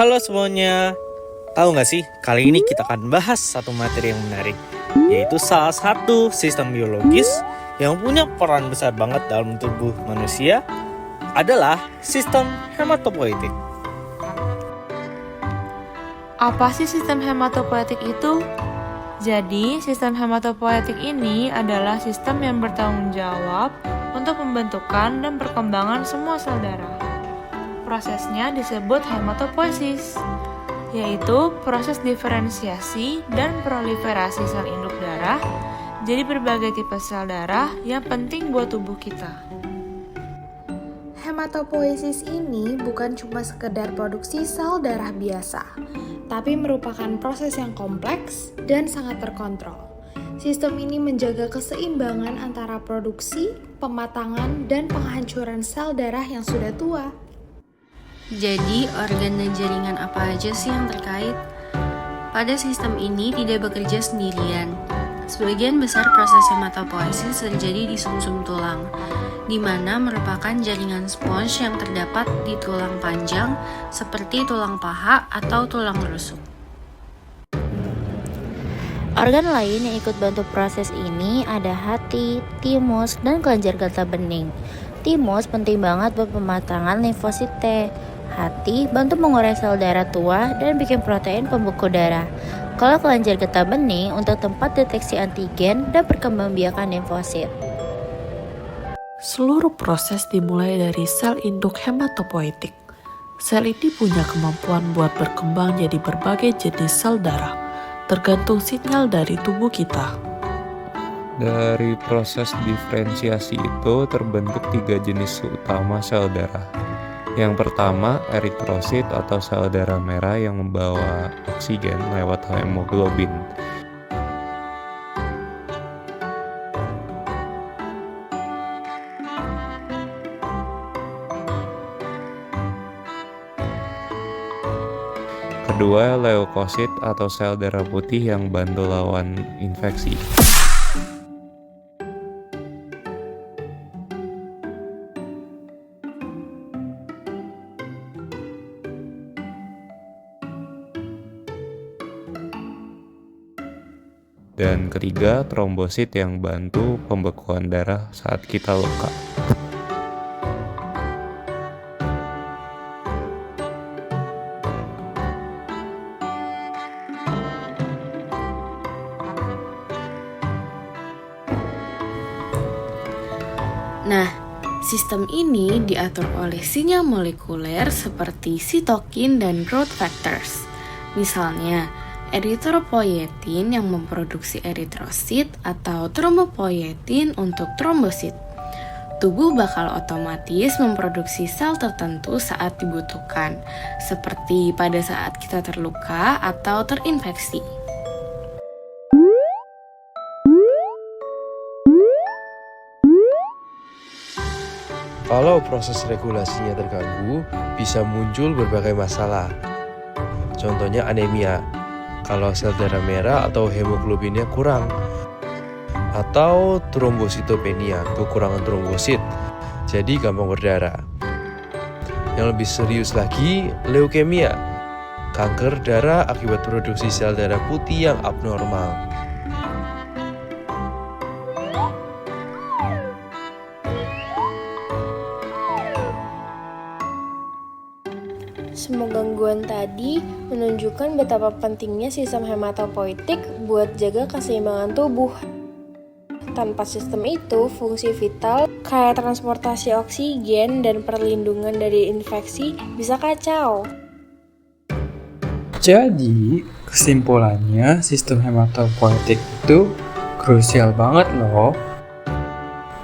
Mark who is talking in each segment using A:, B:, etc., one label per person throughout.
A: Halo semuanya, tahu nggak sih kali ini kita akan bahas satu materi yang menarik, yaitu salah satu sistem biologis yang punya peran besar banget dalam tubuh manusia adalah sistem hematopoietik.
B: Apa sih sistem hematopoietik itu? Jadi, sistem hematopoietik ini adalah sistem yang bertanggung jawab untuk pembentukan dan perkembangan semua sel darah. Prosesnya disebut hematopoiesis, yaitu proses diferensiasi dan proliferasi sel induk darah jadi berbagai tipe sel darah yang penting buat tubuh kita.
C: Hematopoiesis ini bukan cuma sekedar produksi sel darah biasa, tapi merupakan proses yang kompleks dan sangat terkontrol. Sistem ini menjaga keseimbangan antara produksi, pematangan, dan penghancuran sel darah yang sudah tua.
D: Jadi, organ dan jaringan apa aja sih yang terkait? Pada sistem ini tidak bekerja sendirian. Sebagian besar proses hematopoiesis terjadi di sumsum tulang, di mana merupakan jaringan spons yang terdapat di tulang panjang seperti tulang paha atau tulang rusuk.
E: Organ lain yang ikut bantu proses ini ada hati, timus, dan kelenjar getah bening. Timus penting banget buat pematangan limfosit T. Hati bantu mengurai sel darah tua dan bikin protein pembeku darah. Kalau kelenjar getah bening untuk tempat deteksi antigen dan perkembangbiakan limfosit.
F: Seluruh proses dimulai dari sel induk hematopoietik. Sel ini punya kemampuan buat berkembang jadi berbagai jenis sel darah, tergantung sinyal dari tubuh kita.
G: Dari proses diferensiasi itu terbentuk 3 jenis utama sel darah. Yang pertama, eritrosit atau sel darah merah yang membawa oksigen lewat hemoglobin. Kedua, leukosit atau sel darah putih yang bantu lawan infeksi. Dan ketiga, trombosit yang bantu pembekuan darah saat kita luka.
D: Nah, sistem ini diatur oleh sinyal molekuler seperti sitokin dan growth factors. Misalnya, eritropoietin yang memproduksi eritrosit atau trombopoietin untuk trombosit. Tubuh bakal otomatis memproduksi sel tertentu saat dibutuhkan, seperti pada saat kita terluka atau terinfeksi.
H: Kalau proses regulasinya terganggu, bisa muncul berbagai masalah. Contohnya anemia, kalau sel darah merah atau hemoglobinnya kurang, atau trombositopenia, kekurangan trombosit, jadi gampang berdarah. Yang lebih serius lagi, leukemia, kanker darah akibat produksi sel darah putih yang abnormal.
C: Semua gangguan tadi menunjukkan betapa pentingnya sistem hematopoietik buat jaga keseimbangan tubuh. Tanpa sistem itu, fungsi vital kayak transportasi oksigen dan perlindungan dari infeksi bisa kacau.
I: Jadi, kesimpulannya sistem hematopoietik itu krusial banget loh.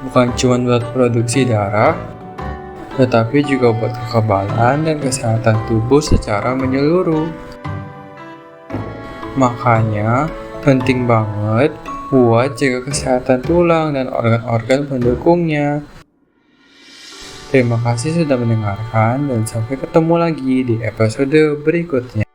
I: Bukan cuma buat produksi darah, tetapi juga buat kekebalan dan kesehatan tubuh secara menyeluruh. Makanya, penting banget buat jaga kesehatan tulang dan organ-organ pendukungnya. Terima kasih sudah mendengarkan dan sampai ketemu lagi di episode berikutnya.